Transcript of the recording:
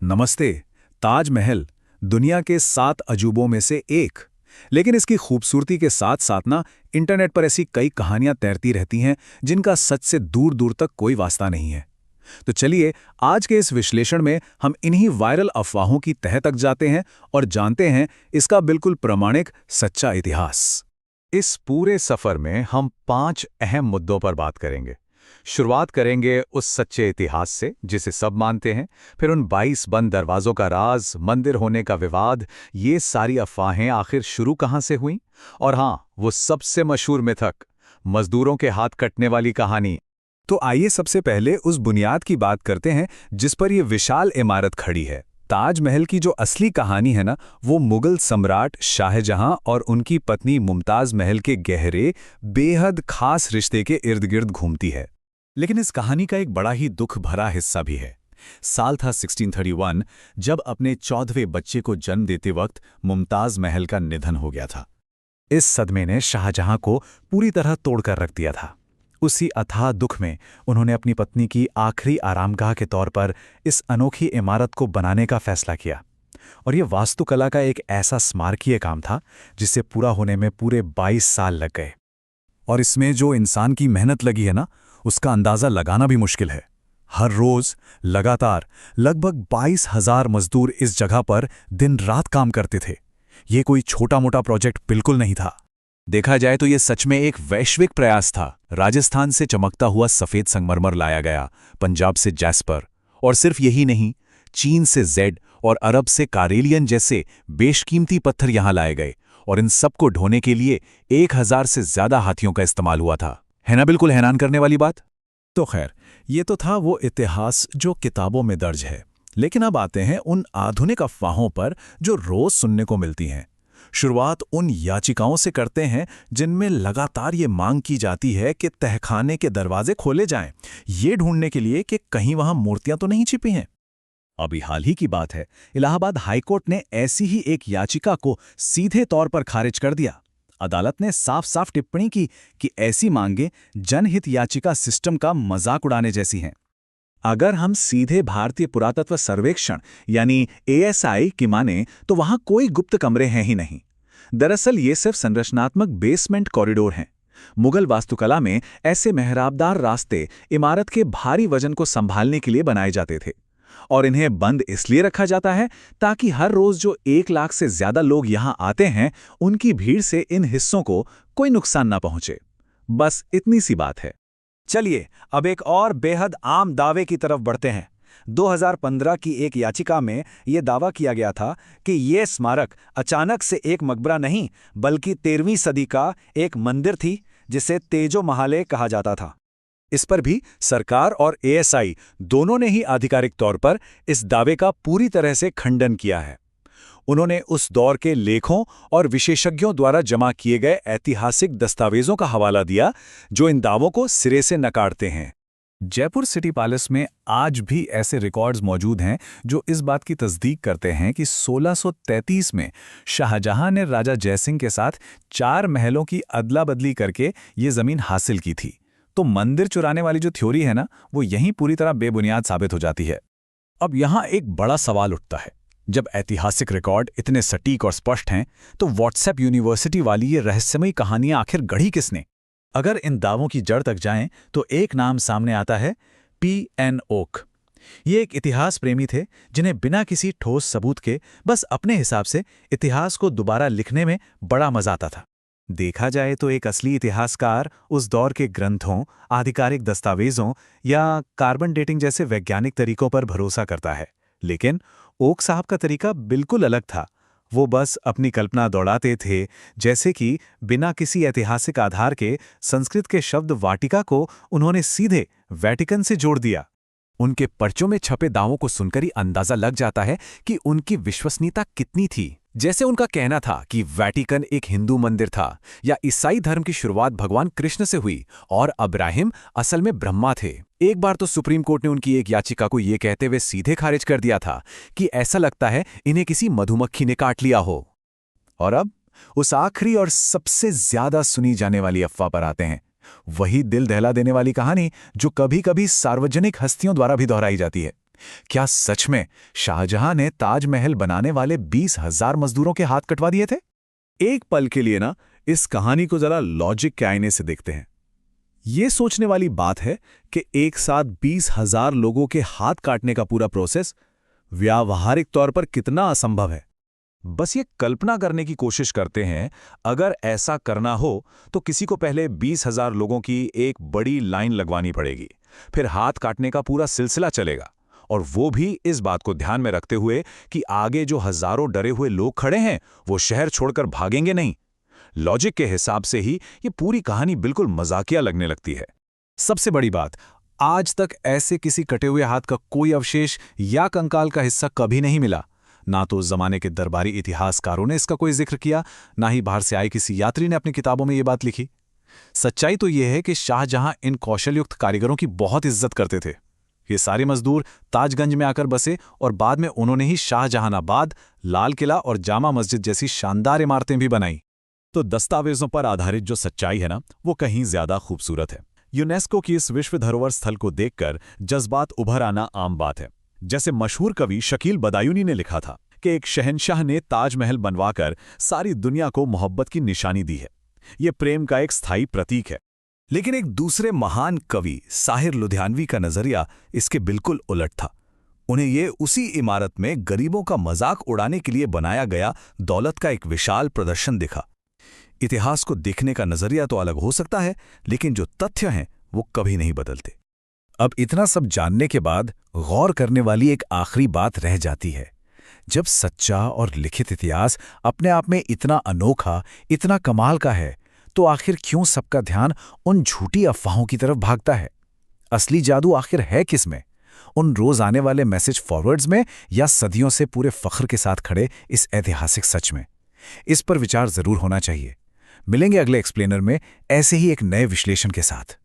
नमस्ते। ताजमहल दुनिया के 7 अजूबों में से एक। लेकिन इसकी खूबसूरती के साथ साथ ना इंटरनेट पर ऐसी कई कहानियां तैरती रहती हैं जिनका सच से दूर दूर तक कोई वास्ता नहीं है। तो चलिए आज के इस विश्लेषण में हम इन्हीं वायरल अफवाहों की तह तक जाते हैं और जानते हैं इसका बिल्कुल प्रामाणिक सच्चा इतिहास। इस पूरे सफर में हम 5 अहम मुद्दों पर बात करेंगे। शुरुआत करेंगे उस सच्चे इतिहास से जिसे सब मानते हैं, फिर उन 22 बंद दरवाजों का राज, मंदिर होने का विवाद, ये सारी अफवाहें आखिर शुरू कहां से हुईं, और हाँ, वो सबसे मशहूर मिथक, मजदूरों के हाथ कटने वाली कहानी। तो आइए सबसे पहले उस बुनियाद की बात करते हैं जिस पर यह विशाल इमारत खड़ी है। ताजमहल की जो असली कहानी है ना, वो मुगल सम्राट शाहजहां और उनकी पत्नी मुमताज महल के गहरे, बेहद खास रिश्ते के इर्द गिर्द घूमती है। लेकिन इस कहानी का एक बड़ा ही दुख भरा हिस्सा भी है। साल था 1631, जब अपने 14वें बच्चे को जन्म देते वक्त मुमताज महल का निधन हो गया था। इस सदमे ने शाहजहां को पूरी तरह तोड़कर रख दिया था। उसी अथाह दुख में उन्होंने अपनी पत्नी की आखिरी आरामगाह के तौर पर इस अनोखी इमारत को बनाने का फैसला किया। और ये वास्तुकला का एक ऐसा स्मारकीय काम था जिसे पूरा होने में पूरे 22 साल लग गए। और इसमें जो इंसान की मेहनत लगी है ना, उसका अंदाज़ा लगाना भी मुश्किल है। हर रोज़ लगातार लगभग 22,000 मजदूर इस जगह पर दिन रात काम करते थे। ये कोई छोटा मोटा प्रोजेक्ट बिल्कुल नहीं था। देखा जाए तो ये सच में एक वैश्विक प्रयास था। राजस्थान से चमकता हुआ सफ़ेद संगमरमर लाया गया, पंजाब से जैस्पर, और सिर्फ यही नहीं, चीन से जेड और अरब से कारेलियन जैसे बेशकीमती पत्थर यहाँ लाए गए, और इन सबको ढोने के लिए 1000 से ज़्यादा हाथियों का इस्तेमाल हुआ था। है ना बिल्कुल हैरान करने वाली बात? तो खैर, ये तो था वो इतिहास जो किताबों में दर्ज है। लेकिन अब आते हैं उन आधुनिक अफवाहों पर जो रोज सुनने को मिलती हैं। शुरुआत उन याचिकाओं से करते हैं जिनमें लगातार ये मांग की जाती है कि तहखाने के दरवाजे खोले जाएं, ये ढूंढने के लिए कि कहीं वहां मूर्तियां तो नहीं छिपी हैं। अभी हाल ही की बात है, इलाहाबाद हाईकोर्ट ने ऐसी ही एक याचिका को सीधे तौर पर खारिज कर दिया। अदालत ने साफ साफ टिप्पणी की कि ऐसी मांगें जनहित याचिका सिस्टम का मजाक उड़ाने जैसी हैं। अगर हम सीधे भारतीय पुरातत्व सर्वेक्षण यानी ASI की माने तो वहां कोई गुप्त कमरे हैं ही नहीं। दरअसल ये सिर्फ संरचनात्मक बेसमेंट कॉरिडोर हैं। मुगल वास्तुकला में ऐसे मेहराबदार रास्ते इमारत के भारी वजन को संभालने के लिए बनाए जाते थे, और इन्हें बंद इसलिए रखा जाता है ताकि हर रोज जो 1 लाख से ज्यादा लोग यहां आते हैं, उनकी भीड़ से इन हिस्सों को कोई नुकसान ना पहुंचे। बस इतनी सी बात है। चलिए अब एक और बेहद आम दावे की तरफ बढ़ते हैं। 2015 की एक याचिका में यह दावा किया गया था कि यह स्मारक अचानक से एक मकबरा नहीं, बल्कि 13वीं सदी का एक मंदिर थी जिसे तेजो महाले कहा जाता था। इस पर भी सरकार और ASI दोनों ने ही आधिकारिक तौर पर इस दावे का पूरी तरह से खंडन किया है। उन्होंने उस दौर के लेखों और विशेषज्ञों द्वारा जमा किए गए ऐतिहासिक दस्तावेजों का हवाला दिया जो इन दावों को सिरे से नकारते हैं। जयपुर सिटी पैलेस में आज भी ऐसे रिकॉर्ड्स मौजूद हैं जो इस बात की तस्दीक करते हैं कि 1633 में शाहजहां ने राजा जयसिंह के साथ 4 महलों की अदला बदली करके ये जमीन हासिल की थी। तो मंदिर चुराने वाली जो थ्योरी है ना, वो यहीं पूरी तरह बेबुनियाद साबित हो जाती है। अब यहां एक बड़ा सवाल उठता है, जब ऐतिहासिक रिकॉर्ड इतने सटीक और स्पष्ट हैं, तो व्हाट्सएप यूनिवर्सिटी वाली ये रहस्यमयी कहानियां आखिर गढ़ी किसने? अगर इन दावों की जड़ तक जाएं, तो एक नाम सामने आता है, P.N. ओक। ये एक इतिहास प्रेमी थे जिन्हें बिना किसी ठोस सबूत के बस अपने हिसाब से इतिहास को दोबारा लिखने में बड़ा मजा आता था। देखा जाए तो एक असली इतिहासकार उस दौर के ग्रंथों, आधिकारिक दस्तावेजों या कार्बन डेटिंग जैसे वैज्ञानिक तरीकों पर भरोसा करता है। लेकिन ओक साहब का तरीका बिल्कुल अलग था। वो बस अपनी कल्पना दौड़ाते थे, जैसे कि बिना किसी ऐतिहासिक आधार के संस्कृत के शब्द वाटिका को उन्होंने सीधे वेटिकन से जोड़ दिया। उनके पर्चों में छपे दावों को सुनकर ही अंदाजा लग जाता है कि उनकी विश्वसनीयता कितनी थी। जैसे उनका कहना था कि वेटिकन एक हिंदू मंदिर था, या ईसाई धर्म की शुरुआत भगवान कृष्ण से हुई और अब्राहिम असल में ब्रह्मा थे। एक बार तो सुप्रीम कोर्ट ने उनकी एक याचिका को ये कहते हुए सीधे खारिज कर दिया था कि ऐसा लगता है इन्हें किसी मधुमक्खी ने काट लिया हो। और अब उस आखिरी और सबसे ज्यादा सुनी जाने वाली अफवाह पर आते हैं। वही दिल दहला देने वाली कहानी जो कभी कभी सार्वजनिक हस्तियों द्वारा भी दोहराई जाती है। क्या सच में शाहजहां ने ताजमहल बनाने वाले 20,000 मजदूरों के हाथ कटवा दिए थे? एक पल के लिए ना इस कहानी को जरा लॉजिक के आईने से देखते हैं। ये सोचने वाली बात है कि एक साथ 20,000 लोगों के हाथ काटने का पूरा प्रोसेस व्यावहारिक तौर पर कितना असंभव है। बस ये कल्पना करने की कोशिश करते हैं, अगर ऐसा करना हो तो किसी को पहले 20,000 लोगों की एक बड़ी लाइन लगवानी पड़ेगी, फिर हाथ काटने का पूरा सिलसिला चलेगा, और वो भी इस बात को ध्यान में रखते हुए कि आगे जो हजारों डरे हुए लोग खड़े हैं वो शहर छोड़कर भागेंगे नहीं। लॉजिक के हिसाब से ही ये पूरी कहानी बिल्कुल मजाकिया लगने लगती है। सबसे बड़ी बात, आज तक ऐसे किसी कटे हुए हाथ का कोई अवशेष या कंकाल का हिस्सा कभी नहीं मिला। ना तो उस जमाने के दरबारी इतिहासकारों ने इसका कोई जिक्र किया, ना ही बाहर से आए किसी यात्री ने अपनी किताबों में ये बात लिखी। सच्चाई तो यह है कि शाहजहां इन कौशलयुक्त कारीगरों की बहुत इज्जत करते थे। ये सारे मजदूर ताजगंज में आकर बसे और बाद में उन्होंने ही शाहजहानाबाद, लाल किला और जामा मस्जिद जैसी शानदार इमारतें भी बनाई। तो दस्तावेजों पर आधारित जो सच्चाई है ना, वो कहीं ज्यादा खूबसूरत है। यूनेस्को की इस विश्व धरोहर स्थल को देखकर जज्बात उभर आना आम बात है। जैसे मशहूर कवि शकील बदायूनी ने लिखा था कि एक शहंशाह ने ताजमहल बनवाकर सारी दुनिया को मोहब्बत की निशानी दी है। ये प्रेम का एक स्थायी प्रतीक है। लेकिन एक दूसरे महान कवि साहिर लुधियानवी का नजरिया इसके बिल्कुल उलट था। उन्हें ये उसी इमारत में गरीबों का मजाक उड़ाने के लिए बनाया गया दौलत का एक विशाल प्रदर्शन दिखा। इतिहास को देखने का नजरिया तो अलग हो सकता है, लेकिन जो तथ्य हैं वो कभी नहीं बदलते। अब इतना सब जानने के बाद गौर करने वाली एक आखिरी बात रह जाती है। जब सच्चा और लिखित इतिहास अपने आप में इतना अनोखा, इतना कमाल का है, तो आखिर क्यों सबका ध्यान उन झूठी अफवाहों की तरफ भागता है? असली जादू आखिर है किस में? उन रोज आने वाले मैसेज फॉरवर्ड्स में, या सदियों से पूरे फख्र के साथ खड़े इस ऐतिहासिक सच में? इस पर विचार जरूर होना चाहिए। मिलेंगे अगले एक्सप्लेनर में ऐसे ही एक नए विश्लेषण के साथ।